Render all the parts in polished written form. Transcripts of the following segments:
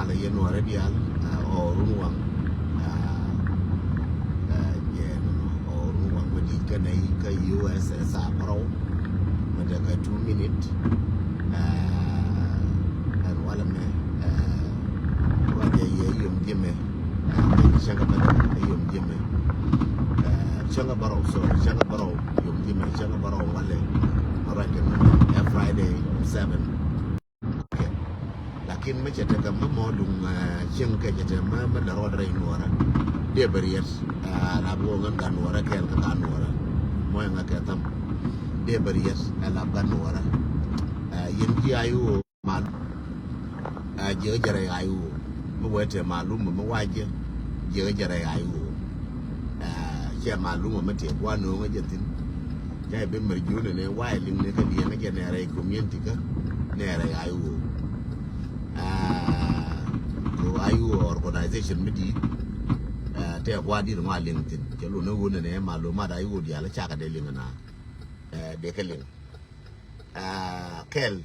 mala ye nuora dial o ruang ye no o ruang madi kanai ka USSR pro mada ka 2 minute and wala me waje ye yum jime shanga bada yum jime shanga baro yum jime shanga baro wale reckon Friday 7 lakin ma cete kam mo dum ceng ke cete ma da rodre nuora de barriers la bo ngan kan nuora kel ka kan nuora mo nga ke tam de barriers la kan nuora yen ji ayu mal je jare ayu mo wete malum mo waje je jare ayu che malum mo te kwa no nga jetin jay be mer june ne way lim ne ka di nga genere community ka nere ayu ko ayu organization midi te wadi ma lintin ke lo no wona ne maluma da ayu di ala chaka de lingana de kelin kel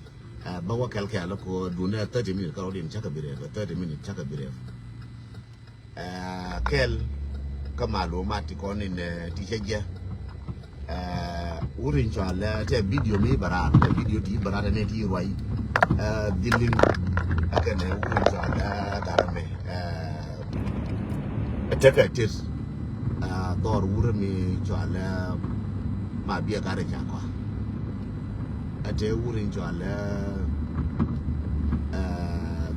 ba wa kel kel ko duna 30 minutes ka rodin chaka bire 30 minutes chaka bire kel ka maluma ti ko ni ne ti heje urin chala te video mi bara video di bara ne ti roi dilling akane urin chala karame effective dor wura mi chala ma biya kare chakwa ate urin chala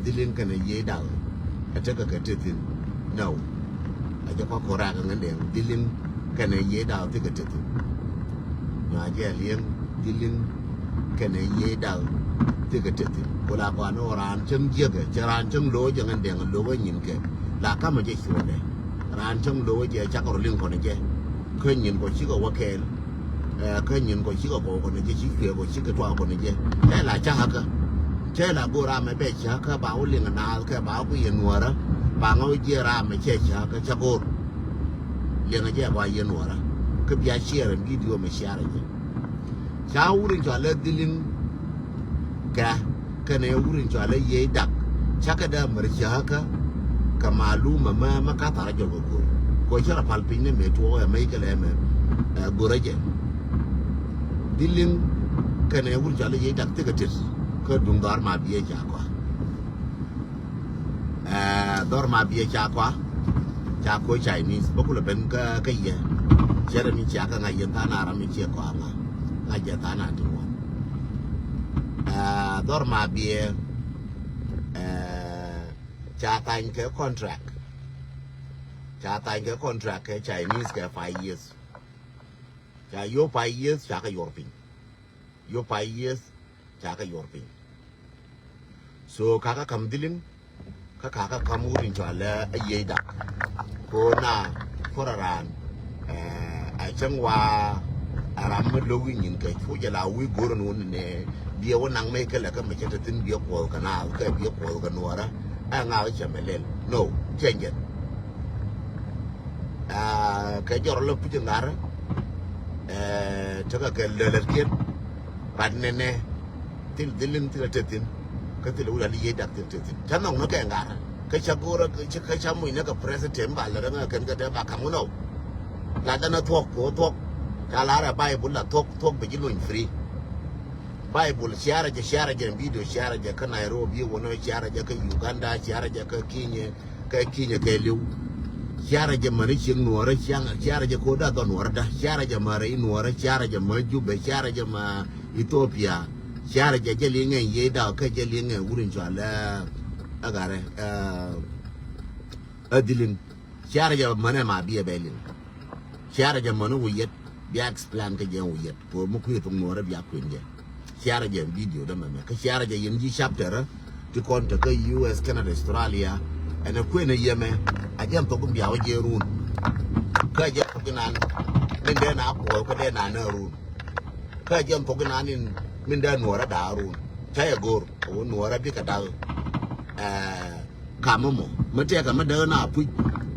dilling kana ye dal ataka katetin no aja ko kora kan ngandeng dilling kana ye dal te katetin na je lieng dilling kana ye dal te katetin kola ko no ran cheng je ke charan cheng lo je ngandeng lo wa nyin ke la ka ma je shone ran cheng lo je cha ko ling ko ne je ko nyin ko chi ko wa ke ko nyin ko chi ko ko ne je chi ke ko chi ke twa ko ne je la cha ha ka che la go ra me be cha ka ba u ling na ka ba ku ye nuora ba ngo je ra me che cha ka cha go lieng je ba ye nuora ke bia share video me share je cha urin jale dilin ka kana urin jale ye dak cha ka da mar cha ka maluma ma ka tara jo go ko chara palpin ne me to ya me kele me goraje dilin kana urin jale ye dak te ka tis ko dum dar ma biye cha kwa dor ma biye cha kwa cha ko Chinese bokula ben ka ye chere mi cha ka ngai ta na ra mi che ko nga ngai ta na tu dor ma bie cha tan ke contract ke Chinese ke 5 years cha yo 5 years cha ka European yo 5 years cha ka European so kaka kam dilin kaka kam urin chala ye da ko na foraran changwa aram lo wi nyin ke fu ja la wi goro no ne bia wonang me ke la ka me chete tin bia ko kana ka bia ko ka nuara a nga cha melel no change ka jor lo pu ngar to ka ke le ken pan ne til dilin til tetin ka til ula li ye dak til tetin chanong no ke ngar ka cha goro ka cha mu ne ka president ba la nga ken ka da ba ka mu no la dana thuốc của thuốc cả lá là Bible là thuốc bị luồn free Bible share je video share je ka Nairobi wono share je ka Uganda share je ka Kenya ka liu share je mari ching nuora share je ko da don nuora da share je mari nuora share je ma Juba share je ma Ethiopia share je linge ye da ka je linge wurin jala agare adilin share je mana ma biya belin share je manu wiyet biya explain ka je wiyet ko mu ku tung nuora biya kwinje share je video da mama ka share je yin ji chapter to konta ka US Canada Australia ana kwena yeme ajam to biya waje run ka je ko nan min da na ko ko da na run ka jam to nan min da nuora da run ta ya gor ko nuora bi ka da kamamo mate ka ma da na pu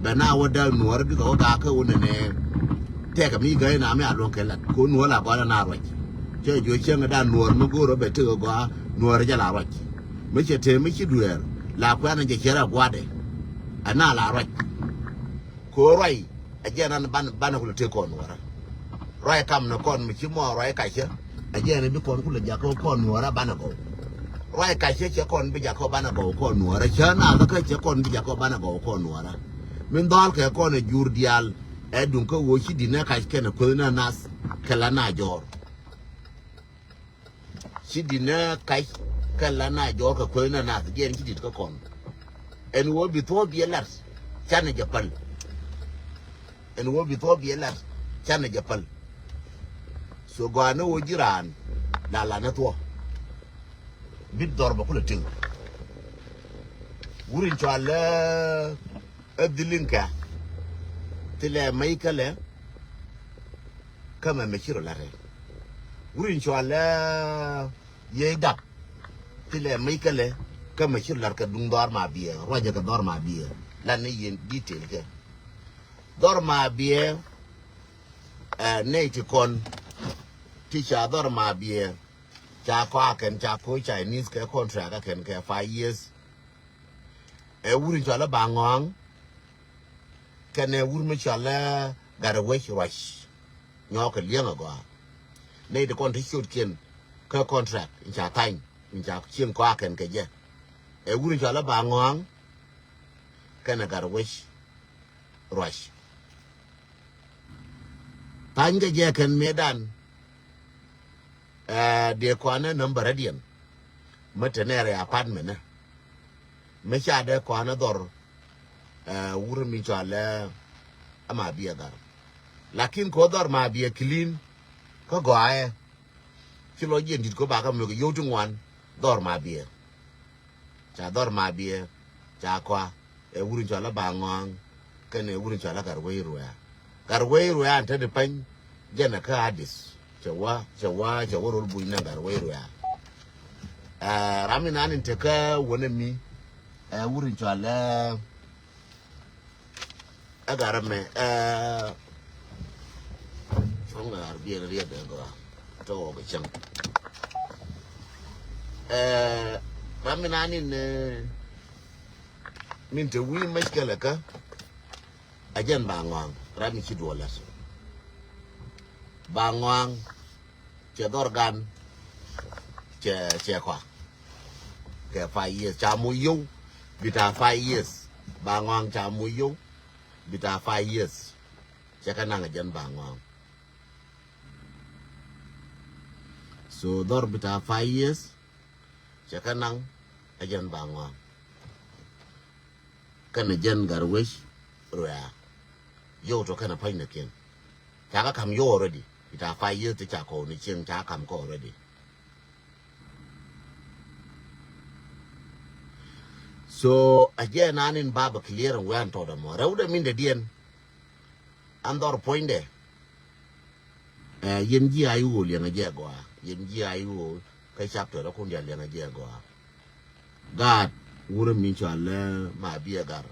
da na wada nuora bi ka wona ne te ka mi ga na me alon ke la ko nuora ba na ro che jo chen da nuora mo goro be te go nuora ja la ro me che te me chi duer la kwa na je kera gwade ana la roi ko roi aje nan ban ko te kon wara roi kam na kon mi ci mo roi ka che aje ne bi kon ko le ja ko kon wara ban ko roi ka che kon bi ja ko ban ko kon wara cha na ka che kon bi ja ko ban ko kon wara min dal ke kon jur dial e dun ko wo ci dina ka ke na ko na nas kala na jor ci dina ka kala na jor ka ko na nas je ci dit ko kon en wo bi to bi lar chana japal en wo bi to bi lar chana japal so go ana wo jiran la na to bit dorba kula ting wurin chala abdilinka tile maikale kama mechiro lare wurin chala yeda tile maikale kama mechiro lar ka dung dor ma biye roja ka dor ma biye la ne yen detail ke dor ma biye ne ti kon tisha dor ma biye cha kwa ken cha ko Chinese ke contract ka ken ke 5 years wurin chala bangong ken wurin me chala gara wesh rush nyoka lianga go ne de kon ti shoot ken ka contract in cha time in cha chien kwa ken ke je wurin chala bangong ken gara wesh rush tanga je ken medan de kwana number adian matenere apartment na me cha de kwana dor wurin mi chala ama biya gar lakin ko dor ma biya clean ko goae kilo jen dit ko ba ka mo yo tungwan dor ma biya cha dor ma biya cha kwa wurin chala bangong kene wurin chala garweiru ya ante de pan jena ka hadis chawa rol buina garweiru ya ramina nin te ka wona mi wurin chala agarame fonga arbiya riya de go to go cham ramina nin min te wi mashkala ka ajan bangwang rami ci dolas bangwang ce dorgan ce kwa ke 5 years cha mu yu bita 5 years bangwang cha mu yu bita 5 years ce kana ajan bangwang so dor bita 5 years ce kana ajan bangwang kana jan garwesh roya yo to kana pain the king chaka kam yo already it are 5 years to chako ni ching chaka kam ko already so again anin baba clear and wan to the more rauda min the dien andor point de yen ji ayu le na je go yen ji ayu kai chapter da kun ya le na je go god wurin min chala ma biya gar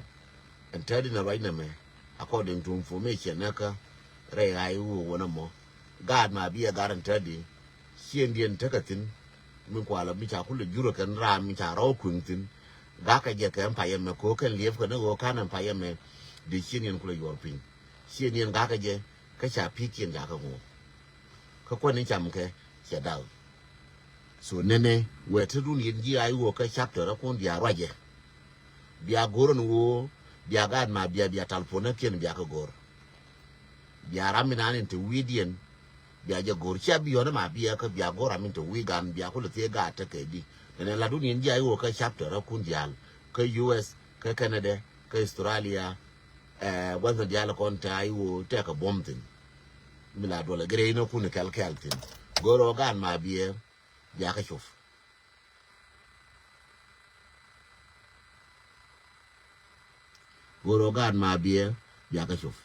and tell in the right name according to information naka rai ayu wona mo god ma biya guaranteed sien dien takatin min kwala mi cha kullu juro kan ra mi cha ro kuntin ga ka je kan pa yemme ko kan lief ko no kan pa yemme de sien yen kullu yor pin sien yen ga ka je ka cha pi kien ga ka ngo ka ko ni cham ke che dal so nene we tudun yen ji ayu ka chapter ko dia raje bia goron wo bia gad ma bia talpona ken bia ka gor bia ramina nin te widien bia je gor cha bia na ma bia ka bia gor amin te wigan bia ko le te ga ta ke di ne la dun yin ji ayo ka chapter kun dial ka US ka Canada ka Australia wanda dial kon ta ayo te ka bomtin mila dola gre no kun kalkaltin goro gan ma bia bia ka chuf goro gan ma bia bia ka chuf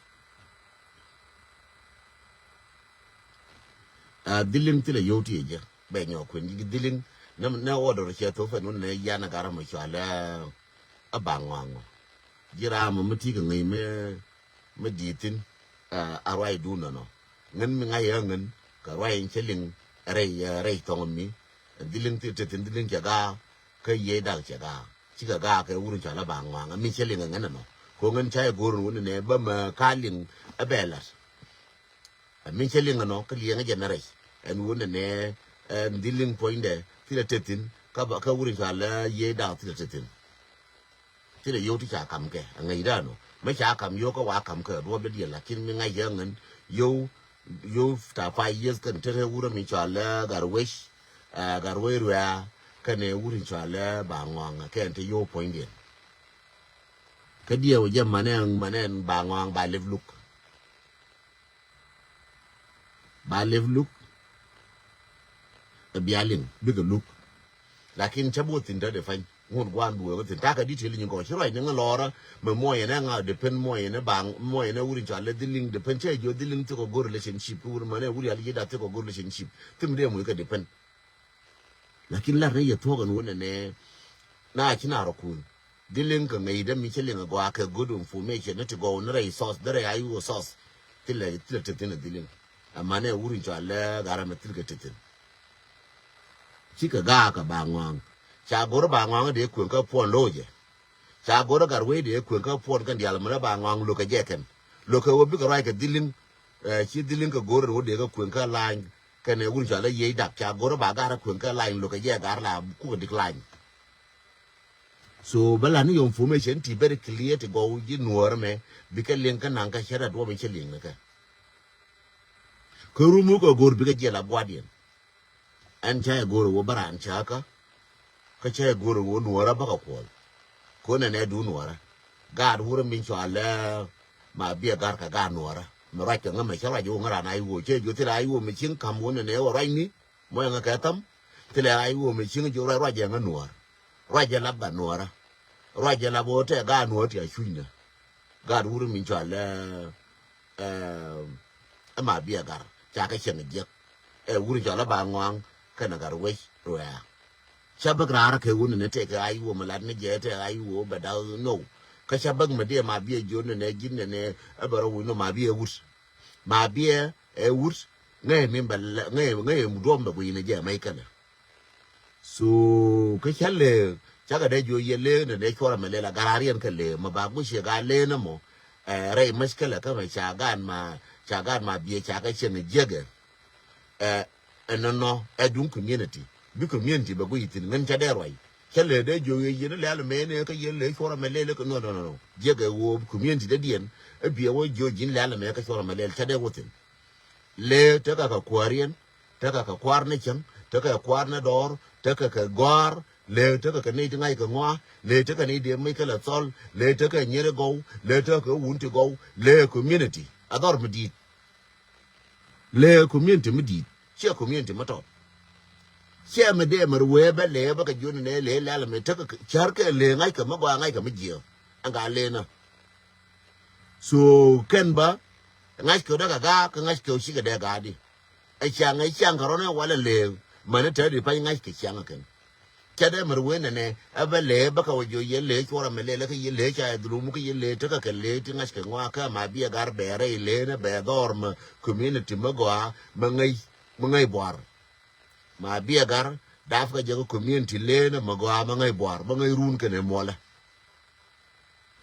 dilin tile yoti je be nyo kun dilin na order che to fa nun ne ya na gara mo chala abangwang jira mo mati ka ngai me ditin arai du no ngan mi ngai ngan ka rai cheling rei tong mi dilin ti dilin jaga ka ye dal jaga chỉ cả ga cái urin cho là bàng hoàng mình chơi liền ngắn nó có ngân chơi gồm urin này bơm cá liền ở bè là mình chơi liền nó cái liền cái gì này anh urin này dealing point đấy thì là chết tin cái urin cho là dễ đào thì là chết tin thì là yêu thì chả cầm cái ngày đó nó mấy chả cầm yêu có quả cầm cái rồi bây giờ là khi mình ngay giờ ngân yêu ta 5 years kan tere wura mi chala garwesh garwe ruya kane wurin chala ba ngwang kan te yo point din ka dia wo jam manen ba ngwang ba lev look bialin big look lakin chabu tin da de fan ngon gwan bu ko tin ta ka di tele ni ko shiro ni ngora me moye na nga depend moye na bang moye na wurin chala diling depend che jo diling to go relationship wur mane wuri ali da to go relationship tim de mu ka depend lakin la re to gan wona ne na kina ro kun diling ka ngai da mi chele ga ka good information na to go na re source da re ayu source tile tin diling amane wurin chala gara me tilga tin chika ga ka bangwang cha goro bangwang de kun ka pon loje cha goro garwe de kun ka pon kan dial mara bangwang lo ka jeken lo ka wobi ka rai ka dilin chi dilin ka goro wo de ka kun ka line ka ne wun cha la ye dak cha goro ba ga ra kun ka line lo ka je gar la ku ka decline so bala ni information ti very clear to go ji nuor me bi ka len ka nan ka shara do be chelin ka ko rumu ko gor bi ka je la bwadien an cha goro wo bara an cha ka cha goro wo nuora ba ka ko ne du nuora gar wura min cho ala ma bia gar ka ga nuora ma ra ka ngama cha ra jo ngara na wo che jo tira wo mi chin kam wo ne wo ra ni mo nga ka tam tira ai wo mi chin jo ra ja nga nuora ra ja la ba nuora ra ja la bo te ga nuora ti a shuina gar wura min cho ala ma bia gar cha ka chen je wura cho la ba ngwang ka na gar we roya shabak rara ke wona ne te ka ai wo malad ne je te ai wo ba da no ka shabak ma de ma biye jo ne gin ne abaro wo no ma biye wut ngai min ba ngai mu dom ba ne je mai kana so ka challe chaga de jo yele ne chora mele la gararian ka le ma ba mu she ga le na mo rai maskala ka ma chagan ma biye chaga chen jege no edun community bi community ba go yitin ngan cha de roi chale de jo ye ne la me ne ka ye le chora me le ko no je ga wo community de dien e bi wo jo jin la me ka chora me le cha de wotin le ta ka kwarian ta ka kwar ne chan ta ka kwar na dor ta ka gwar le ta ka ne ngai ka ngwa le ta ka ne de me ka la sol le ta ka nyere go le ta ka wun ti go le community ador me di le community me di che community ma to che me de mer we ba le ba ka jun ne le la me ta ka char ka le ngai ka ma ba ngai ka me ji an ga le na so ken ba ngai ko da ga ka ngai ko shi ga da ga di ai chang ka ro na wala le ma ne ta di pa ngai ka chang ka cha de mer we ne ba le ba ka wo jo ye le chora me le ka ye le cha du mu ka ye le ta ka le ti ngai ka ngwa ka ma bi ga be re le na be dorm community ma ga ma ngai bwar ma bia gar daf ka jago community le na magwa ma ngai bwar ma ngai run ke ne mola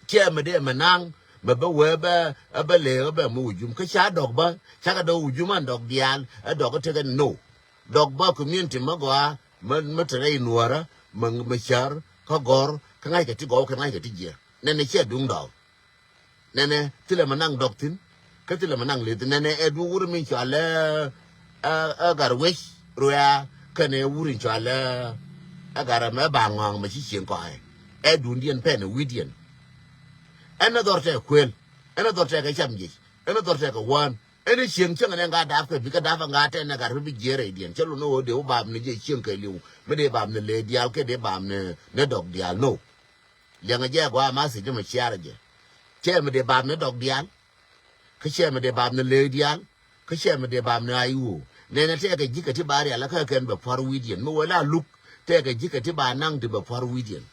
che me de manang ma ba we ba le ba mu jum ka cha dog ba cha ka do jum an dog dial a dog te ga no dog ba community magwa ma tre nuara ma char ka gor ka ngai ka ti go ka ngai ka ti je ne che dung dog ne tile manang dog tin ka tile manang le ne e du wur min cha le a gar wish roya kane wurin chala agara me bangwang ma chi chen ko ai e dun dien pen widian ena dorte kwel ena dorte ka chamji ena dorte ka wan ena chen chen ne ga da ka bi ka da fa ga te na gar bi jere dien chelo no de ba ne je chen ka liu me de ba ne le dial ke de ba ne dog dial no le nga je gwa ma si de ma chiara je che me de ba ne dog dial ka che me de ba ne le dial ka che me de ba ne ayu ne te ka jika ti bari ala ka kan ba far widian mo wala look te ka jika ti ba nang ti ba far widian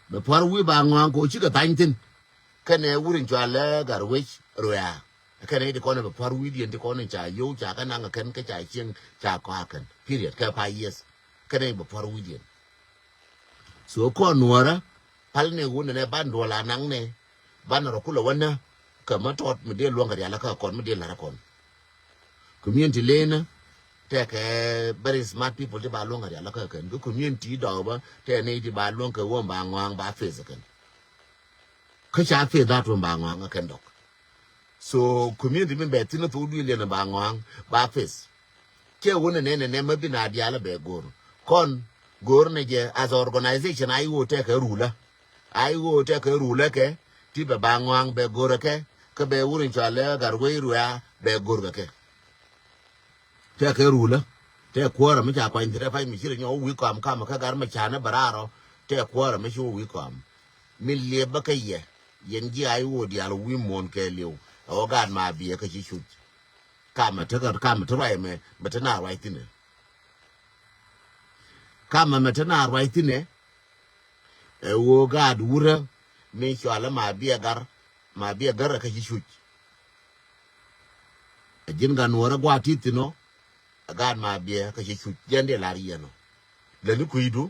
ba far wi ba ngwa ko chi ka tantin kane wurin jwala garwech roya kane de kone ba far widian de kone cha yo cha ka nang kan ka cha chin cha ka kan period ka 5 years kane ba far widian so ko nuora pal ne wona ne ban do la nang ne ban ro kula wana ka matot me de luonga ya la ka kon me de la kon community lena te ke very smart people te ba luonga ya la ka ken go community do ba te ne ti ba luonga wo ba ngwang ba face ken ka cha face that wo ba ngwang ken dok so community me be tin to du le na ba ngwang ba face ke wona ne me bi na dia la be gor kon gor ne je as organization ai wo te ka rula ai wo te ka rula ke ti be ba ngwang be gor ke be wurin chale gar we ruya be gor ke te ka rula te kwara me cha pa ndre fa mi shire nyo wi kam kam ka gar me cha na bararo te kwara me shu wi kam mi le ba ka ye yen ji ai wo dia lo wi mon ke liu o gan ma bi ka chi shu kama te ka kama te rai me beta na rai tine kama me te na rai tine e wo gad wura me chale ma bi gar ka chi shu e jin gan wora gwa titino gad ma bi ka chi shu jende la rieno le ni kuidu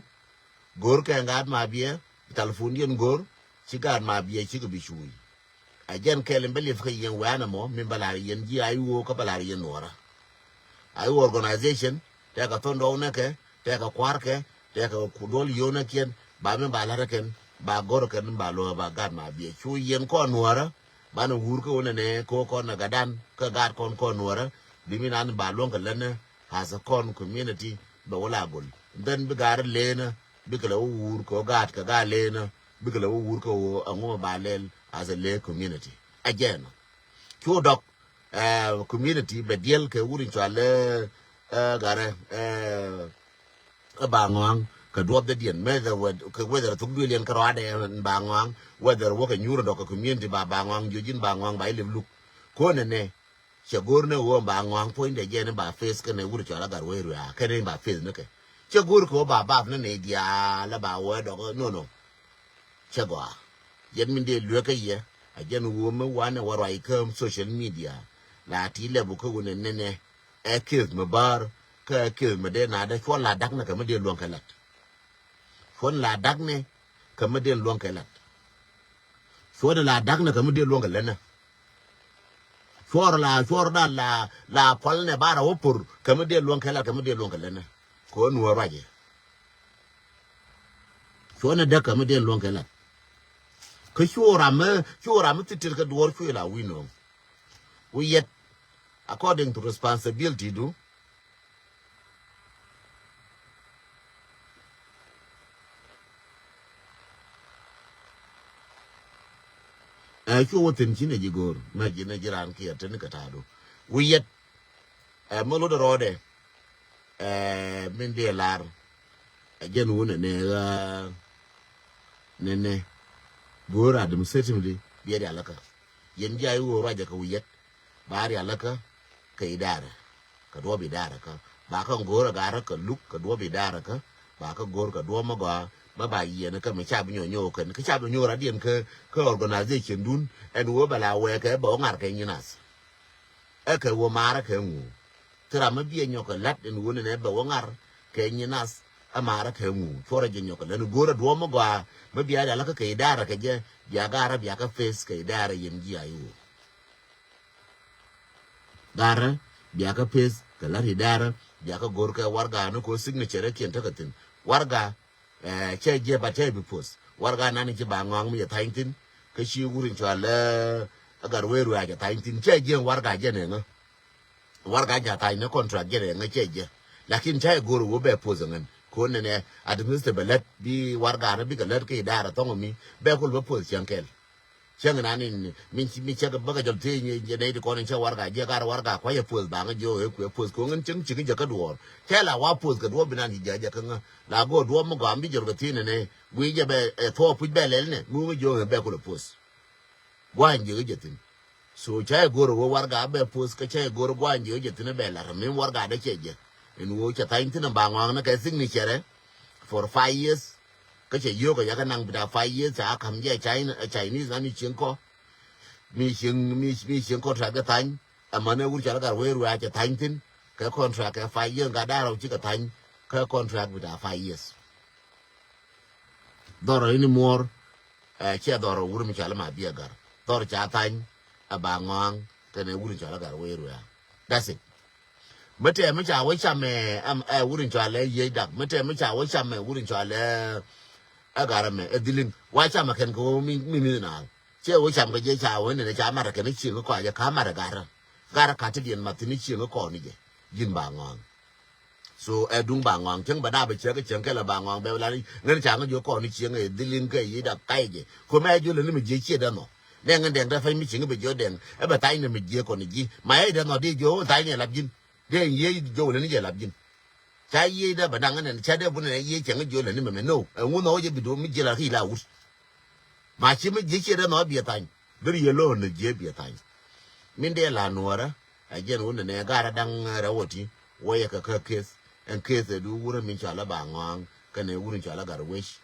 gor ka gad ma bi telefon yen gor ci gad ma bi ci ko bi shu a jen kelen beli fa yen wana mo min balari yen ji ay wo ka balari yen wora ay organization te ka tondo ne ke te ka kwar ke te ka kudol yona ken ba men balara ken ba gor ken ba lo ba gad ma bi chu yen ko wora ba no wur ko ne ko na gadan ka gad kon wora dimi nan ba lon ka lene as a con community ba wala gol den bi gar lena bi kala wur ko gad ka ga lena bi kala wur ko ango ba lel as a lay community again kyo dok community be diel ke wurin chale gare ba ngwang ka drop the dien whether to do lien karade ba ngwang whether wo ka nyuro dok community ba ngwang jujin ba ngwang ba ile look ko ne chagor ne wo ba ngwang point de jen ba face ke ne wurin chala gar weru ya ke ne ba face ne ke chagor ko ba ne dia la ba wo dok no chagwa yen min de luka ye a jen wo me wana waro ai kam social media la ti le bu ko ne e kiz me bar ka kiz me de na da ko la dak na ka me de lon kalat fon la dak ne ka me de lon kalat so de la dak na ka me de lon kalat na for da la pol ne bara wo pur ka me de lon kalat na ko nu wa je so ne da ka me de lon kalat ka shura me titir ka duwar ku la wino we yet according to responsibility do ku wotin chine jigor ma jina jiran ki atene ka tado we yet molo do rode min de lar jen wona ne gora administratively biya da alaka yen jayi wo raja ka wiyet bari alaka ka idara ka do bi dara ka ba ka gora gara ka luk ka do bi dara ka ba ka gor ka do ma ga ba yen ka me cha bi nyo ka cha bi nyo ra dien ka organization dun en wo bala we ka bo ngar ka nyinas e ka wo mara ka ngu tra ma bi nyo ka lat en wo ne ba wo ngar ka nyinas amara ka ngu fora je nyo ka le gora do ma ga ma biya da alaka ka idara ka je ya gara biya ka face ka idara yen ji ayu gara biya ka face ka la idara biya ka gor ka warga no ko signature ken ta katin warga che je ba te bi post warga nan ki ba ngwang mi ya taintin ka shi gurin chwala agar weru ya taintin che je warga je ne no warga ja tai ne contract je ne che je lakin che gor wo be post ngan ko ne administrative belet bi warga na bi ka let ke dara to mi be ko be pol chankel chang na ni mi che ga ba ga jol te ni je ne ko ne che warga je gar warga ko ye pol ba ga jo e ko pol ko ngan ching chi ga ka duor ke la wa pol ga duor binan ji ja ka nga la go duor mo ga mi jor ga ti ne wi je be to pu be le ne mu jo be ko pol gwan je je tin so che go ro warga be pol ka che go ro gwan je je tin be la min warga da che je in wo cha tain tin ba ngwang na ka signature for 5 years ka che yo ka ya ka nang da 5 years a kam je Chinese na mi chen ko mi chen ko tra ka tain a ma ne wu cha ka we ru a cha tain tin ka contract ka 5 years ga da ro chi ka tain ka contract with 5 years doro ini more che doro wuri mi chala ma bia gar doro cha tan abangong kene wuri chala gar weru ya that's it mete mi cha we cha me wuri chala ye dak mete mi cha we cha me wuri chala agara me edilin wa cha ma ken ko mi na che we cha me je cha we ne cha ma ra ken chi ko ya ka ma ra gara ka ti dien ma ti ni chi ko ni je jin bangong so dung bangong cheng ba da ba che ke cheng ke la bangong be la ni ngen cha ngo ko ni cheng e dilin ke yi da kai je ko me ju le ni mi je che da no ne ngen deng da fa mi cheng be jo deng e ba tai ni mi je ko ni ji ma e da no di jo tai ni la jin de ye jo le ni je la jin cha yi da ba dang ne cha de bu ne ye cheng jo le ni me no ngu no je bi do mi je la ri la u ma chi mi je che da no bi tai bir ye lo ne je bi tai min de la nuora a jen un ne gara dang rawoti wo ye ka kes en kese du wura min chala bangong kane wurin chala garwish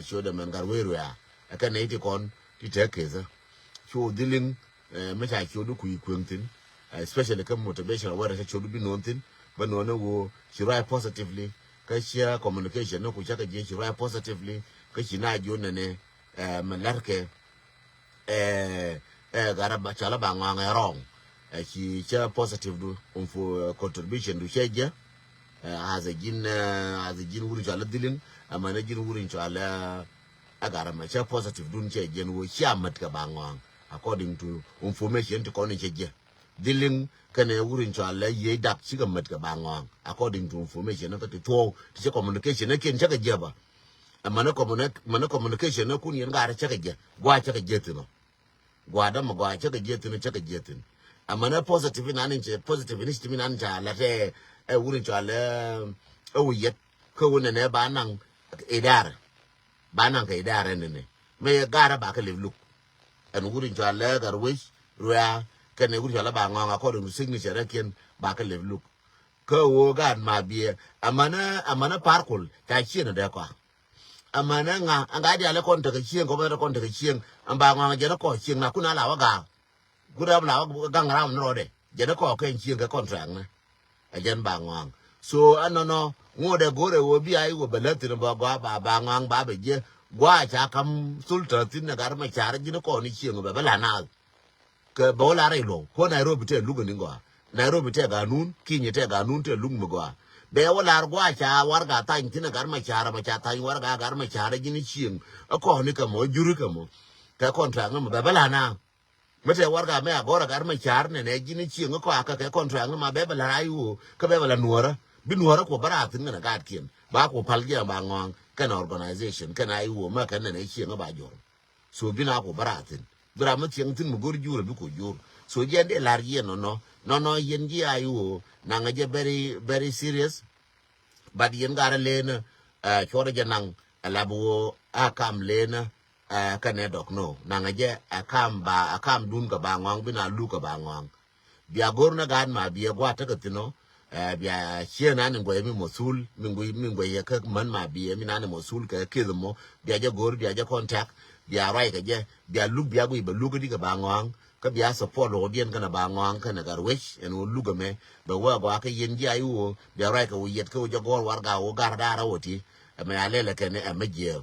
shoda men garweru ya kane iti kon ti tekeza show dealing me cha shodu ku ikwentin especially come motivation where cha shodu bi nontin ba no na wo shirai positively ka share communication no ku chaka je shirai positively ka shina jo ne malarke gara ba chala bangong wrong she share positive do for contribution do share as a jin wurin chala dilin amma na jin wurin chala agara ma cha positive dun che gen wo sha mat ka bangwang according to information to kon che je dilin kana wurin chala ye dak chi ga mat ka bangwang according to information na to che communication na ken cha ga je ba amma na communication na kun yen ga cha ga je gwa cha ga je tino gwa da ma gwa cha ga je tino cha ga je tino amma na positive na nin che positive ni stimi na cha la te wurin chala yet ko wona ne ba nan ka idara ne me gara ba ka le look an wurin chala garwish ruya kan ne wurin chala ba ngonga ko do signature ken ba ka le look ko wo ga ma biye amana parkul ta chi ne da ko amana nga anga dia le kon ta ka chi ko ba kon ta ka chi am ba ngonga je ko chi na kuna la wa ga gura la wa ga ngara no de je ko ka chi ka contract na ajen bangwang so anono ngode gore wo bi ai wo belatin ba bangwang ba be je gwa cha kam sulta tin na gar ma char jin ko ni chieng ba bala na ke bola re lo ko Nairobi te lugo ni ngwa Nairobi te ga nun kinyi te ga nun te lug mo gwa be wala gwa cha war ga ta tin na gar ma char ta war ga gar ma char jin chieng ko ni ka mo juru ka mo ka contract no ba bala na mete warga me agora gar me char ne jini chi ngo aka ke contract ma bebe la ayu ka bebe la nuora bi nuora ko barat ngana gad kin ba ko palge ba ngong kana organization kana ayu ma kana ne chi ngo ba jor so bi na ko baratin bra ma chi ngtin mu gor juro bi ko jor so je de lar ye no yen ji ayu na nga je very serious but yen gar len chore je nang labo akam len kane dok no nanga je akam dun ka bangwang bina lu ka bangwang bia gor na gan ma bia gwa ta ka tino bia che na ni ngwe mi mosul mi ngwe ye ka man ma bia mi na ni mosul ka ke mo bia je gor bia je contact bia rai ka je bia lu bia gwi ba lu ka di ka bangwang ka bia support ro dien kana bangwang kana garwech en lu ga me ba wa gwa ka yen ji ayu bia rai ka wi yet ka je gor war ga wo gar da ra woti me alele ka ne me je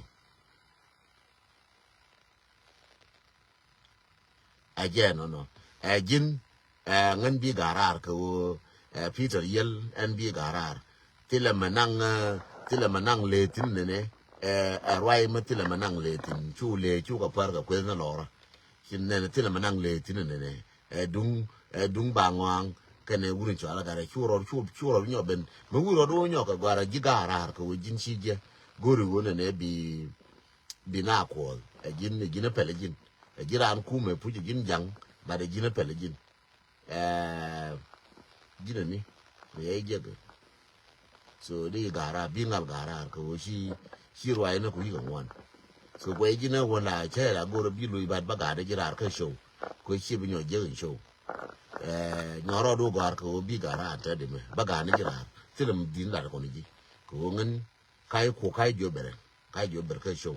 again no jin ngan bi garar ko Peter yel en bi garar tile manang le tin ne rai ma tile manang le tin chu ka par ka kwen na lora shin ne tile manang le tin ne dung bangwang kene wurin chu ala gare chu ro nyo ben me wuro do nyo ka gara ji garar ko jin chi je gori wona ne bi na ko jin pele jin jiran kume puji jin jang ba de jina pele jin jina ni ye jege so de gara bingal gara ko shi ruwa ina ku yi wan so ko jina wala che la goro bi lu ba ga de jirar ka show ko shi bi nyo je show nyoro do gar ko bi gara ta de me ba ga ni jirar tilam din la ko ni ji ko ngan kai jo ber ka show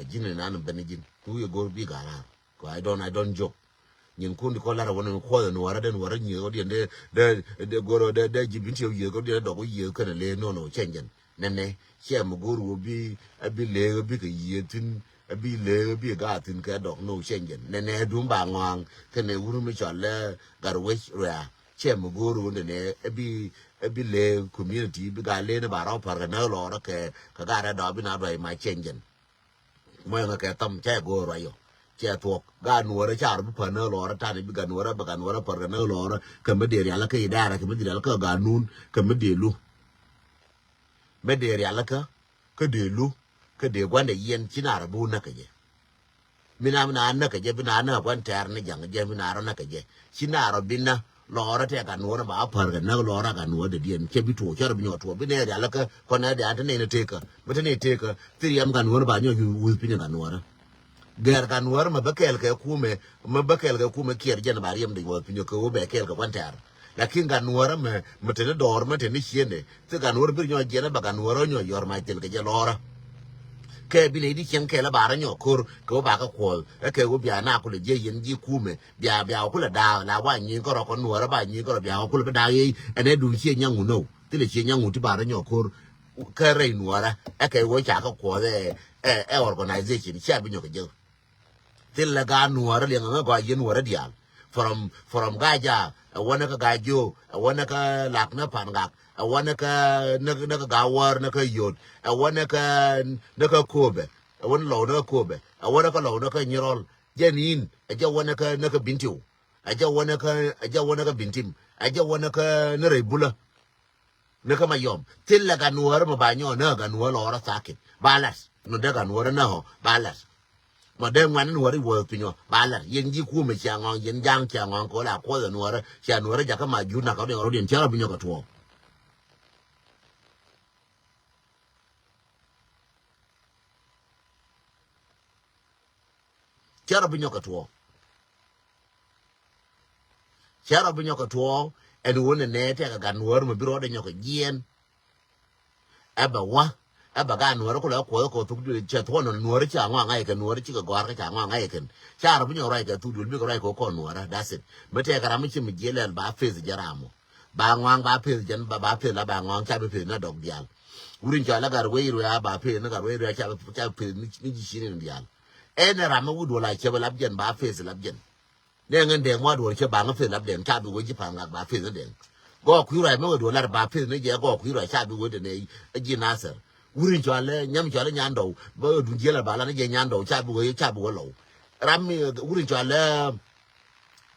jina nan ben jin ku ye gor bi gara ko I don't joke nyin kundi ko lara wono ko no wara den wara nyi odi de goro de jibinti ye ko de do ko ye kana le no chenjen nene che mo guru bi abi le bi ke yetin abi le bi ga tin ka dok no Schengen nene dum ba ngwang kene uru mi chole garwe ra che mo guru nene abi le community bi ga le ne ba ro par na lo ra ke ka ga ra do bi na doi ma Schengen mo nga ke tam che go ra yo che to ga nu ra cha bu pa na lo ra ta ni bi ga nu ra ba ga nu ra par na lo ra ke me de ya la ke da ra ke me de la ka ga nun ke me de lu me de ya la ka ke de lu ke de gwan de yen china ra bu na ke je mina na na ke je bina na gwan tar ne jang je mina ra na ke je china ra bina lo ra te ga nu ra ba par ga na lo ra ga nu de dien ke bi to cha ra bi no to bi ne ya la ka ko na de ante ne te ka me te ne te ka ti yam ga nu ra ba nyo yu pi ne ga nu ra ger ga nu ra ma ba kel ke ku me ma ba kel ke ku me kier je na ba yem de wo pi ne ko be kel ka gwan tar lakin ga nu ra me te ne dor me te ne chiene te ga nu ra bi nyo je na ba ga nu ra nyo yor ma tel ke je lo ra ke bi ne di chen ke la bara nyo kor ko ba ka ko ke go bia na ko le je yen ji kume bia ko la da la wa nyi ko ro ko nu ra ba nyi ko bia ko le da yi ene du che nyangu no ti le che nyangu ti bara nyo kor ke re nu ra ke wo cha ka ko organization cha bi nyo ke je ti la ga nu ra le nga go yen nu ra dia from gaja wana ka gajo wana ka lak na pan gak wana ka na ka gawar na ka yod wana ka na ka kobe wana lo na kobe wana ka lo na ka nyirol jenin aja wana ka na ka bintiu aja wana ka bintim aja wana ka na rebula na ka mayom tilla ka nuwar ma banyo na ka nuwar lo ra sakin balas no da ka nuwar na ho balas mà đem ngắn nuôi đi vừa pinyo bala yen ji ku me chang ngon yen jang chang ngon ko la ko da nuôi cha nuôi ja ka ma ju na ka de ro den cha pinyo ka to cha pinyo ka to cha pinyo ka to e du ne ne te ka nuôi ma biro de nyoka jien aba wa aba ga nuora ko la ko tu che to no nuora cha nga ngai ke nuora chi ka gwar ka cha nga ngai ken cha ra binyo rai ka tu dul bi ko rai ko nuora that's it mete ka ram chi mi jele ba fez jaramo ba ngwang ba fez jan ba fez la ba ngwang cha be fez na dog dial urin cha la gar we ru ya ba fez na gar we ru ya cha fez ni ji shi ni dial e na ram wu do la che ba lab jan ba fez lab jan ne ngen de ngwa do che ba nga fez lab den cha bi wo ji pa nga ba fez den go ku rai mo do la ba fez ne je go ku rai cha bi wo de ne ji nasar urin chale nyam chale nyando ba du jela bala ne nyando cha bu lo rami urin chale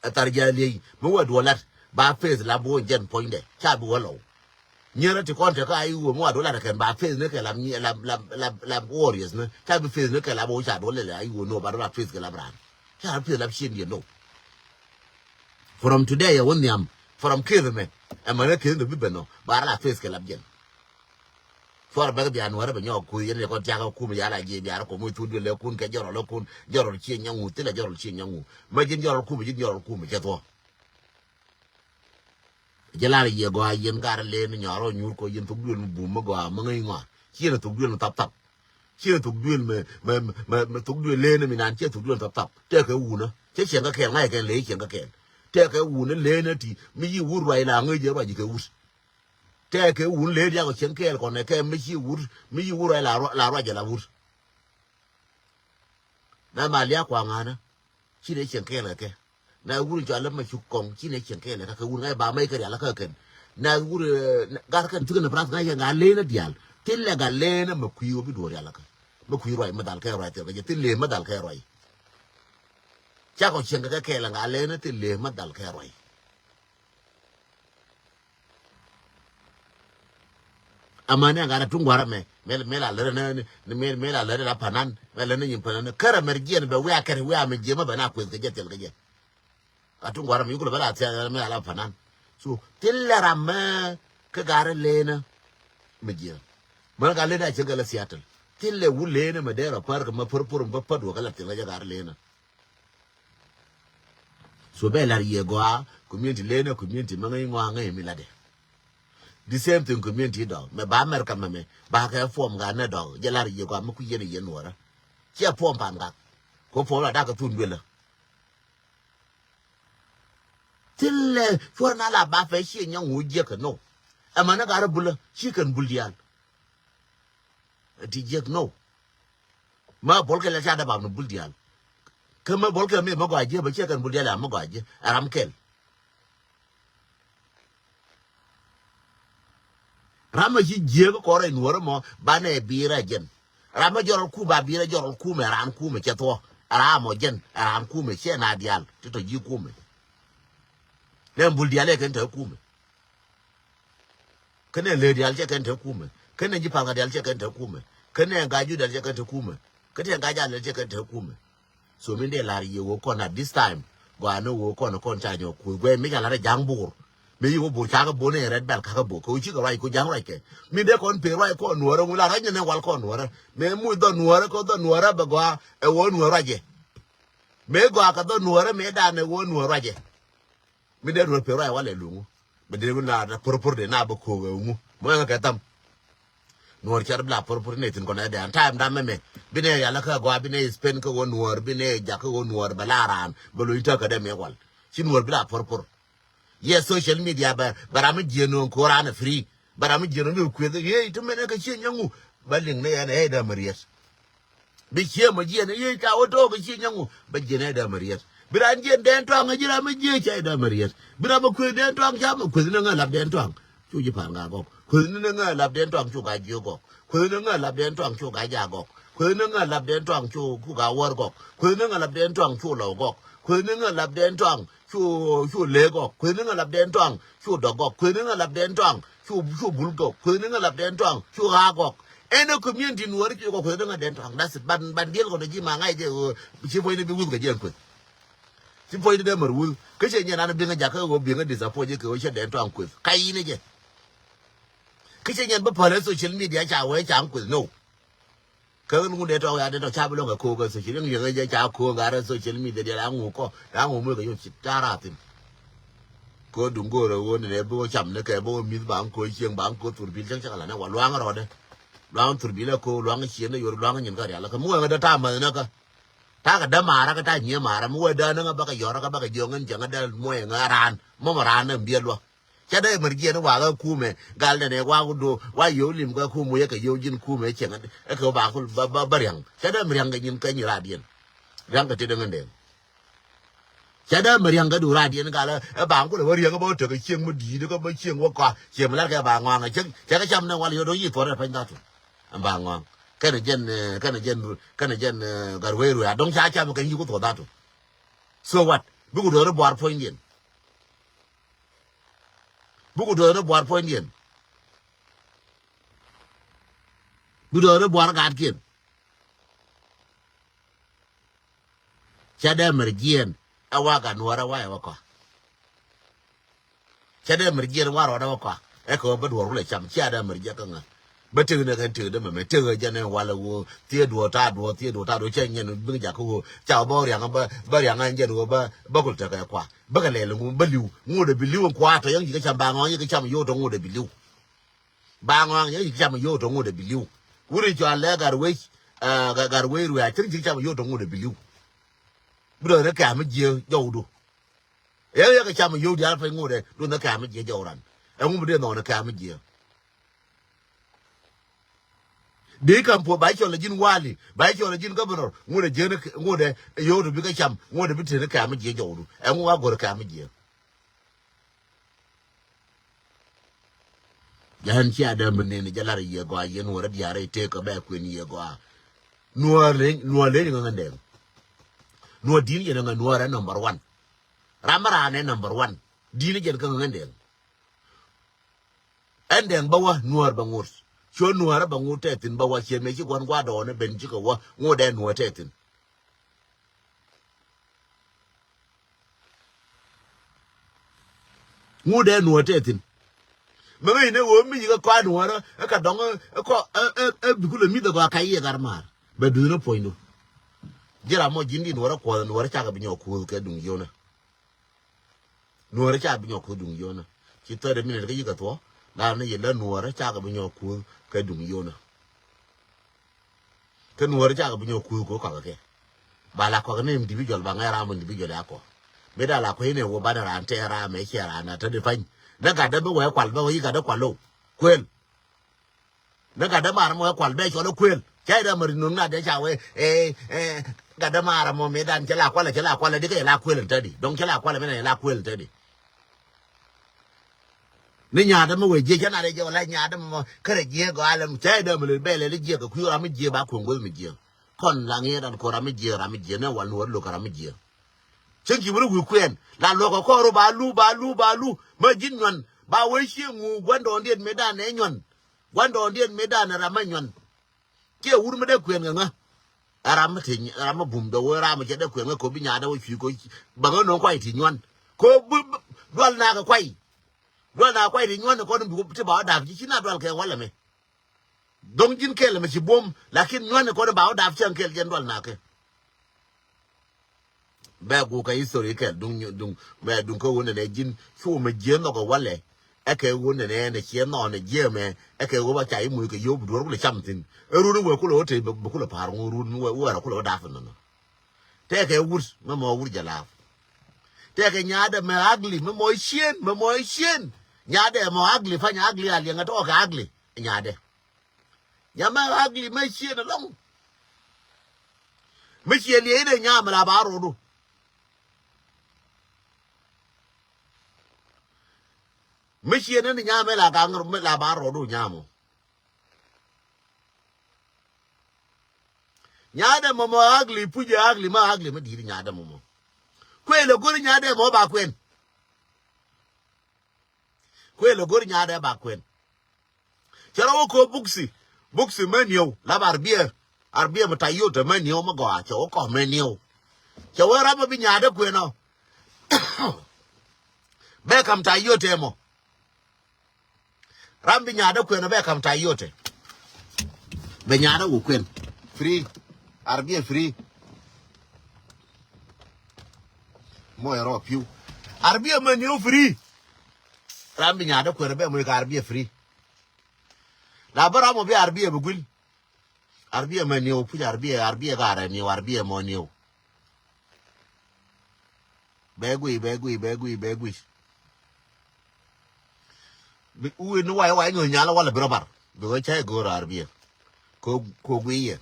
tarjali mo wa dolar ba face la bo jen point cha bu lo nyera ti konte ka ayu mo wa dolar kan ba face ne ka la warriors ne cha bu face ne ka la bo cha dolar ayu no ba face ka la bran cha face la shin ye no from today I want them from kidme amana kidme bibeno ba la face ka la jen for ba bi anwar ba nyo ku yene ko jaga ku mi yala je bi ara ko mo tudu le kun ke joro le kun joro chi nyangu te le joro chi nyangu ma jin joro ku mi je to jela ye go yen gar le ni nyoro nyur ko yen to dul bu ma go ma ngai ngwa chi na to dul tap tap chi na to dul me to dul le ni mi nan chi to dul tap tap te ke wu na che chen ka ke ngai ke le chen ka ke te ke wu ne le na ti mi yi wu rai la ngai je ba ji ke wu te ke un le dia ko chen ke ko ne ke mi wur la ro ja la wur na ma lia kwa ngana chi ne chen ke le ke na wur ja la ma chu kong chi ne chen ke le ka wur ngai ba mai ke la ka ken na wur ga ka tu ne pras ngai ga le na dial til le ga le na ma ku yo bi do ya la ka ma ku ro ma dal ke ro te ga til le ma dal ke ro cha ko chen ke la ga le na til le ma dal ke ro amane ngara tungwara me la lere na me la lere la panan me le ni panan kara mergien be wa kare wa me jema bana ko ke jetel ke je atungwara me ko bala ta me la panan so tillara ma ka gare lena me je ma ga le da ce gala siatel tille wulle ne me dera par ma purpur ba padu kala tilla ja gare lena so be la ye go community lena community ma ngai ngwa ngai mi la de the same thing community dog me ba America me ba ka form ga na dog jelar ye ko am ku yene ye nora che form pan ga ko form da ka tun bela tille for na la ba fa shi nyang wo je ka no amana ga rabula shi kan buldial ti jek no ma bol ke la cha da ba no bul dial ke ma bol ke me ma gwa je ba che kan bul dial ma gwa je aram kel rama ji je ko re nuora mo ba ne bira jen rama jorol ku ba bira jorol ku me ran ku me che to ara mo jen ran ku me che na dial to ji ku me le bul dial e kan ta ku me kene le dial che kan ta ku me kene ji pa ga dial che kan ta ku me kene ga ju dial che kan ta ku me kene ga ja le che kan ta ku me so min de la ye wo ko na this time go no wo ko no kon cha nyo ku gwe mi ga la jang bur me yo bur cha ga bo ne red bel ka ga bo ko chi ga rai ko jang rai ke mi de kon pe rai ko nuora ngula ra ne wal ko nuora me mu do nuora ko do nuora ba gwa e wo nuora je me gwa ka do nuora me da ne wo nuora je mi de ro pe rai wale lungu be de na da por de na ba ko mu mo nga ka tam nuor char bla por ne tin ko na de time da me bine ya la ka gwa bine spend ko wo nuor bine ja ko nuor balaran bo lo ita ka de me wal chi nuor bla por yes social media bara mi jeno ko rana free bara mi jeno mi ku de ye to me ka chi nyangu balling ne ya ne da mariyas bi che mo je ne ye ka oto bi chi nyangu ba je ne da mariyas bira je den to nga jira mi je cha da mariyas bira mo ku den to nga mo ku ne nga lab den to chu ji pa nga go ku ne nga lab den to chu ga ji go ku ne nga lab den to chu ga ja go ku ne nga lab den to chu ku ga wor go ku ne nga lab den to chu lo go ku ne nga lab den to chu le go ku ne nga lab den to chu do go ku ne nga lab den to chu bul go ku ne nga lab den to chu ha go eno community nuor ki ko ku ne nga den to das ban diel go de ji ma ngai je chi foi ne bi wul ga je ku chi foi de mar wul ke che nya na bi nga ja ka go bi nga disappoint je ko che den to ku kai ne je ke che nya ba pa social media cha we cha ku no ka ngu de to ya de to cha bu lo ga ko ga social media ga cha ko ga ra social media de la ngu ko la ngu mu ga yo chi ta ra tin ko dung go ro wo ne bo cham ne ke bo mi ba ko chieng ba ko tur bil chang chang la na wa lwang ro de lwang tur bil ko lwang chi ne yo lwang nyin ga ya la ka mu ga da ta ma na ka ta ga da ma ra ka ta nye ma ra mu da na ba ka yo ra ka ba ka yo ngen chang da mo nga ran mo ma ran ne bi lo cha da mer gi ne wa ga ku me gal ne wa ku do wa yo lim ga ku mu ya ka yo jin ku me cheng e ko ba ku ba riang cha da mer yang ga nyin ka ni ra dien riang ka ti de ngen de cha da mer yang ga du ra dien ga la ba ku le wa riang ga ba to ka chieng mu di de ko ba chieng wa ka chieng ma la ka ba nga nga cha ka cham ne wa yo do yi to ra pa da tu ba nga ka ne jen ga we ru ya dong cha cha ma ka yi ku to da tu so what bu ku do ro bar point dien buku do no boar point yen bu do no boar gat kin chade mergien awaga nuara wa ko chade mergien waro da ko e ko ba do le cham chade mergia ka nga ba te ne kan te de me te ga ne wala wo tie do ta do chen yen bu ja ko cha bo ria ba ria nga je do ba ko ta ka kwa ba ka le ngu ba liu ngu de biliu kwa to yang ji ka cham ba ngo yi ka cham yo to ngu de biliu ba ngo yang ji cham yo to ngu de biliu wuri jo le gar we ru ya ji cham yo to ngu de biliu bu do ne ka ma je yo do ya ka cham yo dia fa ngu de do ne ka ma je jo ran e ngu de no ne ka ma je de kan po ba cho le jin wali ba cho le jin governor ngode jene ngode yo do bi ka cham ngode bi tere ka ma je jodu e ngu wa gor ka ma je yan chi adam ne ne jalar ye go ye no rad yare te ko ba ku ni ye go no le ngande no din ye ngande no ra number 1 ramara ne number 1 din je ka ngande enden ba wa no ba ngur cho nuara ba ngu tetin ba wa che me chi kwan kwa do ne ben chi ko wa ngu de nu tetin ngu de nu tetin me ne wo mi ga kwa nuara ka dong ko bi ku le mi da ga kai ye gar mar ba du no poino jira mo jindi nuara ko nuara cha ga bi nyo ku ke dung yona nuara cha bi nyo ku dung yona chi to de mi ne ga yi ga to na ne ye la nuara cha ga bi nyo ku ka dung yona ka nuor cha ga binyo ku ko ka ke bala ko ne individual ba ngara mo individual ako me da la ko ne wo ba da ran te ra me che ra na ta de fan na ga da be we kwal ba yi ga da kwalo kwel nó cả đám mà nó quản bê cho nó quên chạy ra mà nướng là để chào cả đám mà mấy đàn chạy là qua là đi cái là quên lên tới đi đông chạy là qua là bên này là quên lên tới đi nên nhà đó mà về chơi chán này cho lại nhà đó mà cái này chơi có ai làm chơi đó mà lên bê lên chơi cái khuya làm chơi ba khuôn với mình chơi còn là nghe đàn có làm chơi nó hoàn luôn lúc làm chơi chẳng chỉ muốn quên là lúc có rồi ba lu mà dính nhuận ba với chiếc ngu quan đồ điện mấy đàn này nhuận quan đồ điện mấy đàn là mấy nhuận kia uống mấy đứa quên rồi nghe ram thì ram bùm đầu ram chỉ đứa quên nghe có bị nhà đâu chịu có bằng nó quay thì nhuận có đoan na cái quay đoan na quay thì nhuận có nó bị chỉ bảo đạp chỉ là đoan cái quan là mày đông chín cái là mày chỉ bom là khi nhuận có nó bảo đạp chẳng cái dân đoan na cái bé cô cái story cái đúng bé đúng cái vấn đề jin chú mà jin nó có vấn đề cái vấn đề này chuyện nó này jin mà cái vấn đề chạy mùi cái yếu bự rồi chăm tin rồi nó vừa cô lỗ thì bự cô là phá rồi nó vừa cô lỗ đạp nó thế cái vút mà mua vút giờ làm thế cái nhà đó mà ugly mà mua xiên nhà đó mà ugly phải nhà ugly liền cái đó cái ugly nhà đó nhà mà ugly mà xiên nó lông mà xiên liền đấy nhà mà là bảo rồi mấy chuyện này nhà mới là càng mới là bà rồi đủ nhà mo nhà đây mà ugly puja ugly mà đi nhà đây mà quên là gori nhà đây mà bà quên là gori nhà đây bà quên cho nó có buxi mà nhiều là bà arbia mà tayo thì mà nhiều mà gọi cho có mà nhiều cho ra mà bị nhà đây quên nào bé cầm tayo thì mà Rambi nyada kwena be kam tay yote be nyada wo kwen free arbie free mo yaro piu arbie man yo free rambi nyada kwena be mo ka arbie free la bara mo be arbie be gul arbie man yo pu arbie gara ni arbie mo ni be gui uwe no wai no nyala wala brobar do cha go arbia ko gwiye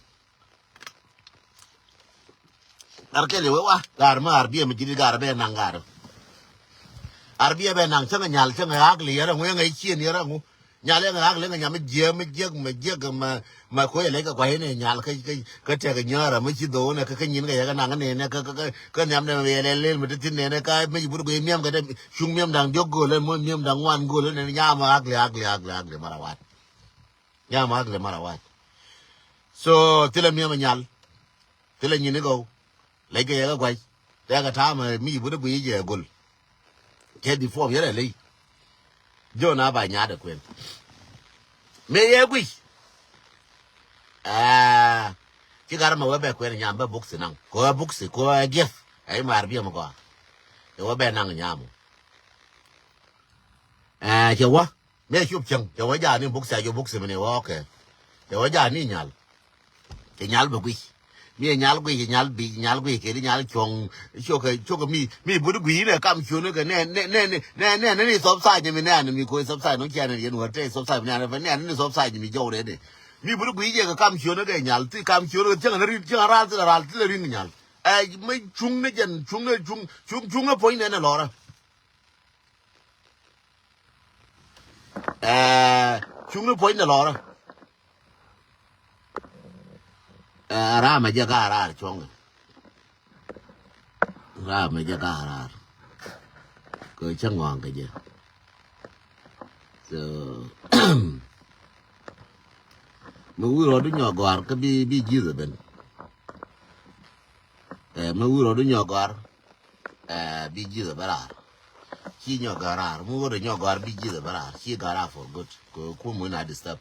arkele wa gar ma arbia mi jidi gar be nangar arbia be nang changa nyal changa agli yara ngwe ngai chien yara ngu nyale nga agli nga nyam je ma ko ele ka kwai ne nyal ka te ka nyara mi chi do ne ka nyin ga ya nang ne ka nyam ne le mi tin ne ka mi bu go miam ga de shung miam dang jogo le mo miam dang wan go le ne nyama agli marawat so tila miam nyal tila nyin go le ga ya kwai te ka ta ma mi bu go je gol ke di form yere le jo na ba nya de kwen me ye gwi ki gar ma webe kwen nya ba box nang ko box ko gef ai mar bi mo ko e webe nang nya mo che wa me chup chang che wa ja ni box ya jo box me ne wa okay che wa ja ni nyal ke nyal ba gwi mi nyal gwi ke nyal chong cho cái mi bu gwi ne kam chu ne ke ne ni sop sai ni ne mi ko sop sai no cha ne yen wa te sop sai ne ni sop sai ni jo de mi bu gwi je ka kam chu ne ke nyal ti kam chu ne chang ne ri chang ra ti ri nyal mai chung ne jen chung ne point ne lo ra chung ne point ne lo ra ra mà giờ cả ra chong ra mà giờ cả ra cười chẳng ngon cái gì giờ mua rồi đứa nhỏ gọt cái bi gì rồi bên mua rồi đứa nhỏ gọt bi gì rồi bara khi nhỏ gọt ra mua rồi nhỏ gọt bi gì rồi bara khi gọt ra for good cô muốn là disturb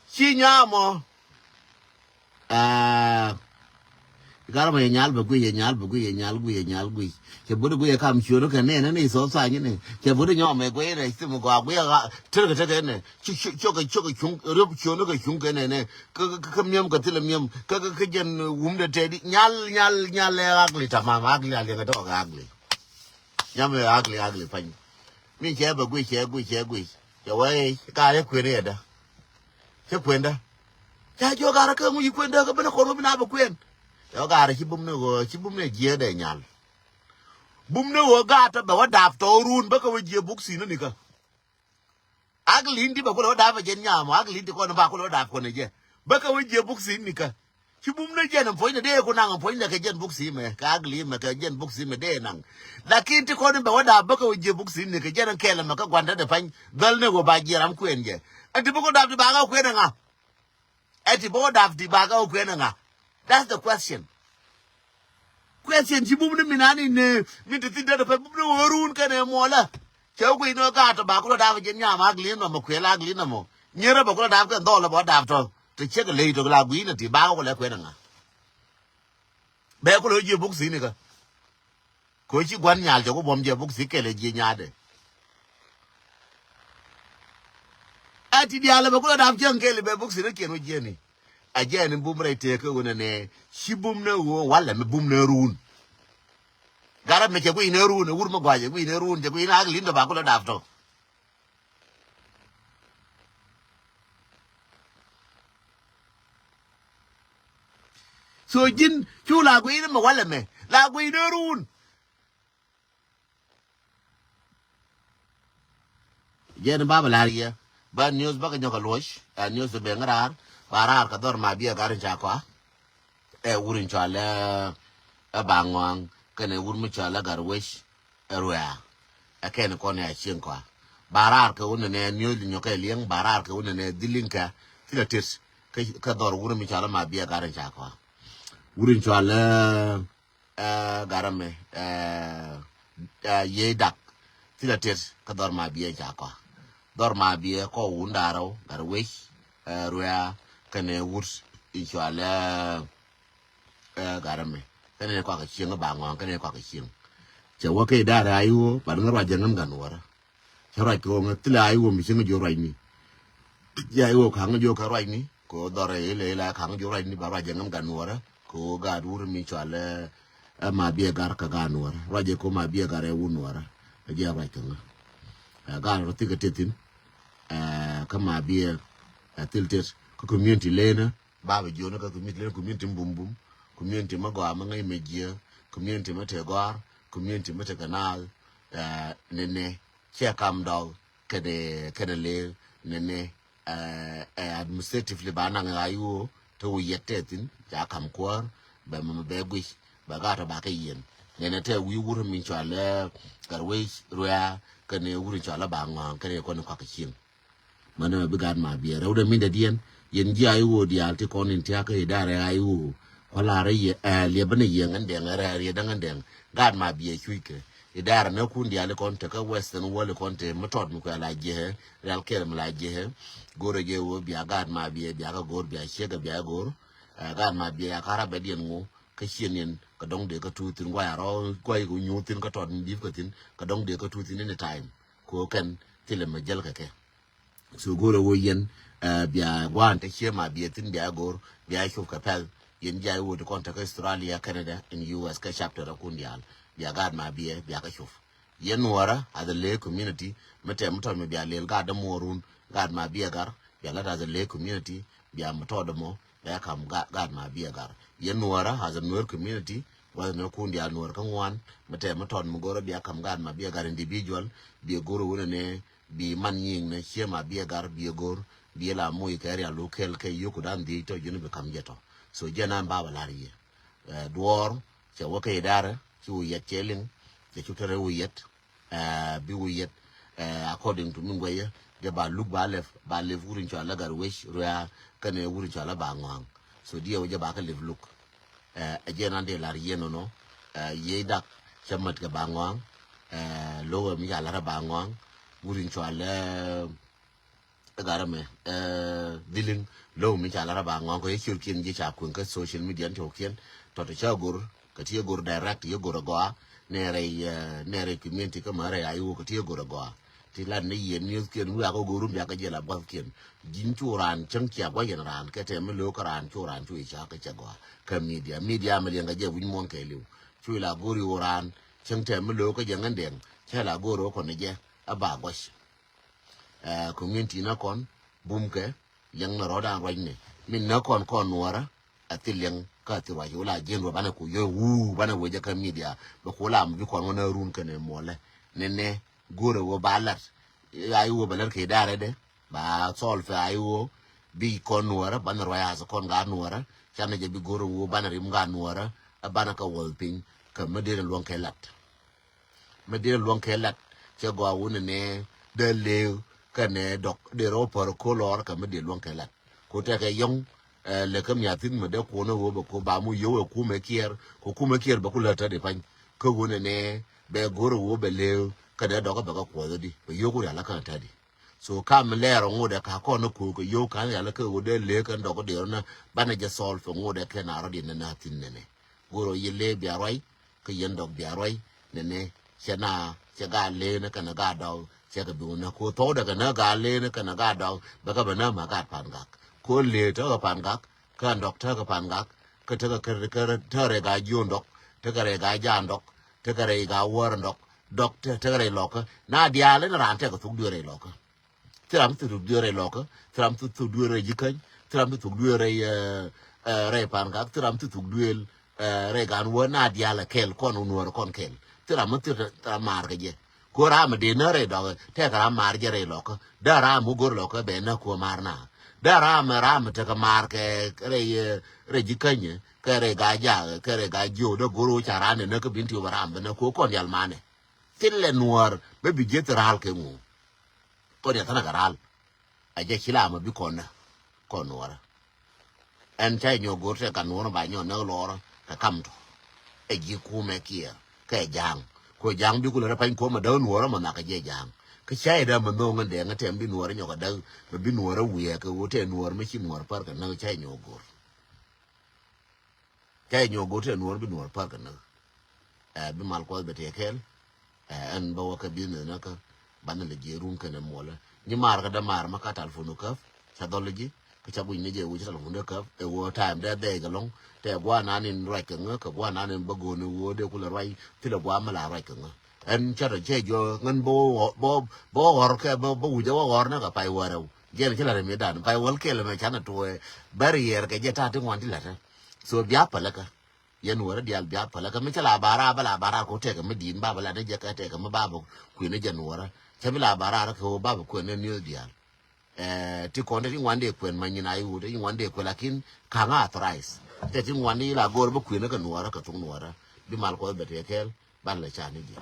khi nhà mà gara ma nyal ba gui ke bodo gui kam chuno ke ne ne so sa ni ne ke bodo nyo me gui ne sim gwa gui ga tir ke ne chu ke chung ro chuno ke chung ke ne ke myam ke til myam ke jen de te di nyal le agli ta ma agli ale ga to ga agli nyam le agli pan mi che ba gui ke wai ka le ku ne da che kwenda cha jo gara ka mu kwenda ka bana ko bina ba kwen yo gara chi bum ne je de nyal bum ne wo ga ta ba wa daf to run ba ka we je buk si ni ka aglindi ba ko da ba jen nyamo aglindi ko ba ko da ko ne je ba ka we je buk si ni ka chi bum ne je na po ne de ko nang po ne ka jen buk si me ka agli me ka jen buk si me de nang lakin ti ko ne ba wa da ba ka we je buk si ni ka jen ke la ma ka gwanda de pan dal ne go ba je ram kwen je ati ba ko da ba ga kwen nga ati ba ko da ba ga kwen nga that's the question chi bum ne minani ne mi ti da pa bum ne worun ka ne mola cháu quy nó cả tụi bà cũng đã vào trên nhà mà liên mà khỏe la liên là một nhớ ra bà cũng đã cái đó là bỏ đạp thôi thì chết cái lì rồi là quý là thì bà có lẽ quên à bé có lỗi gì bốc xí này cơ coi chỉ quan nhà cho có bom gì bốc xí cái là gì nhà đấy à thì đi là bà cũng đã đạp chân cái là bé bốc xí nó kia nó gì này à giờ nên bùm này thì cái cái này si bùm nó quá là mình bùm nó run gara me chegui ne rune urma gwaje gui ne rune chegui na lindo ba kula dafto so jin chu la gui ne ma wala me la gui ne rune jen baba la riya ba news ba ka nyoka losh news be ngarar barar ka dor ma biya garin cha kwa urin chale bangwang kene wur mu chala garwesh erwa akene kone a chien kwa barar ka wona ne nyoli nyoka lieng barar ka wona ne dilinka tilatis ka dor wur mu chala ma biya garan cha kwa wurin chala garame ye dak tilatis ka dor ma biya cha kwa dor ma biya ko wundaro garwesh erwa kene wur chala garame cái qua cái chiêng nó bà ngon cái này qua cái chiêng chờ qua cái đa ra yêu bà nó ra chân ngắm gần nữa chờ rồi cô nó tila yêu mình xin vô rồi nè giờ yêu kháng vô cái rồi nè cô đòi lấy là kháng vô rồi nè bà ra chân ngắm gần nữa cô gà đuôi mình cho là mà bia gà cả gà nữa rồi giờ cô mà bia gà ra uốn nữa giờ rồi chừng gà nó tích cái tin cái mà bia tilted cái community lên ba bây giờ nó cái community bum bum community magwa mangai mejia community mategwar community mateganal nene chia kam dog kede le nene administratively banang ayu to yetetin ja kam kwar ba mama begwi ba gata ba kayen nene te wi wuro min chale garwe roya kene wuro chala bangwa kene ko ka kachin mana bigan ma biya rawda min da dien yen ji ayu di alti konin tiya ka idare ayu wala re le bane yen ande ngara re dan ande gad ma biye chuike idara na kundi ale konte ka western wole konte metod mu ko la je real ker mu la je gore je wo biya gad ma biye biya ka gor biya shega biya gor gad ma biya kara be dien ngo ka chinen ka dong de ka tutin wa ro ko ay ko nyutin ka ton dif ka tin ka dong de ka tutin any time ko ken tile ma jel ka ke so gore wo yen biya wan te chema biya tin biya gor biya shuf ka pel yen jay wo de contact Australia Canada in US ka chapter da kundial biya gad ma biya biya ka shuf yen wara ada le community mate mutal me biya lel gad morun gad ma biya gar biya la ada le community biya mutal mo biya kam gad ma biya gar yen wara ada nur community wa no kundial nur kan wan mate mutal mo goro biya kam gad ma biya gar individual biya goro wona ne bi man yin ne chema biya gar biya gor biya la moy ka area local ke yoku dan di to jinu be kam jeto so jana baba lariye duor che woke idara chu yet cheling che chutere wiyet bi wiyet according to mingweye de ba look ba lef wurin cha lagar wish roya kane wurin cha la ba ngwang so dia woje ba ka live look jana de lariye no ye dak chamat ka ba ngwang logo mi ya la ba ngwang wurin cha la garame diling lo mi chala ba ngong ko yechul kin ji cha kun ka social media to ken to cha gur ka ti gur direct ye gur go ne re community ka mare ayu ka ti gur go ti lan ne yen news ken wa ko gurum ya ka je la ba ken jin churan chang chia wa yen ran ka te me lo ka ran churan chu cha ka cha go ka media me le nga je win mon ke lu chu la guri oran chang te me lo ka je ngan den cha la goro ko ne je aba gosh community na kon bumke liang na roda roi ne min na kon nuora ati liang ka ti wa yola jenro bana ku yo wu bana weje ka media ba ko lam bi kon wona run kane mole ne gore wo balat ayi wo balar ke dare de ba sol fa ayi wo bi kon nuora bana roya sa kon ga nuora chana je bi gore wo bana rim ga nuora bana ka wol pin ka medere lon ke lat medere lon ke lat che go wona ne de le ka ne dok de ro por ko lor ka medere lon ke lat ko te ke yong le kam ya tin me de ko no wo ko ba mu yo ku me kier ko ku me kier ba ku la ta de pan ko wona ne be gore wo be le ka de dok ba ko di be yo ku ya la ka ta di so kam le ro ngode ka ko no ku ko yo kan ya la ko de le kan dok de na bana je sol fo ngode ke na ro di na tin ne goro yele biaroi ke yendok biaroi nene chena chega le ne kana ga daw chega bu na ko to daga na ga le ne kana ga daw ba ka bana ma ga pangak ko le to ga pangak ka ndok ta ga pangak ka ta ga ka ta re ga yondok ta ga re ga jandok ta ga re ga wor ndok dok ta ga re loka na dia le na ran ta ga tu du re loka tram tu du re loka tram tu du re jikan tram tu du re re pangak tram tu du regan wo na dia la kel kon nuor kon kel tira mutu ta mar ge ko ra ma de na re do te ka mar je re loko da ra mu gor loko be na ko mar na da ra ma te ka mar ke re ji kanye ke re ga ja ke re ga jo do goro cha ra ne ka bin ti wa ram na ko kon yal mane tille nuor be bi je tra al ke mu ko ya ta na garal a je kila ma bi kon na kon nuor en chai nyo gor te ka nuor ba nyo na loro ka kam to e ji ku me kia ka jang ko jang bi ku le pa ko ma da nuora ma na ka je jang ka chai da ma no ngande ngate bi nuora nyo ka da bi nuora wiye ka wo te nuora me chi nuora par ka na chai nyo gor te nuora bi nuora par ka na bi mal ko be te kel en ba wa ka bi ne na ka ban le je run ka ne mola ni mar ka da mar ma ka telefono ka sa doloji cha bu ni je wu cha lo ka e wo time da de ga long te gwa na nin right ka nga ka gwa na nin ba go ni wo de ku la right ti la gwa ma la right ka nga en cha de je jo ngan bo wor ka bo wu ja wor na ka pai wa ra je cha la me dan pai wol ke la me cha na to barrier ka je ta ti ngwan ti la so bia pa la ka yen wor dial bia pa la ka me cha la bara ko te ka me din ba la de je ka te ka me ba bo ku ne je wor cha bi la bara ko ba bo ku ne ni dial ti konde ti wande kwen manyina yu ti wande kwen lakin kanga authorized te ti wande la gor bu kwen ka nuara ka tung nuara bi mal ko bete kel ban la chani ji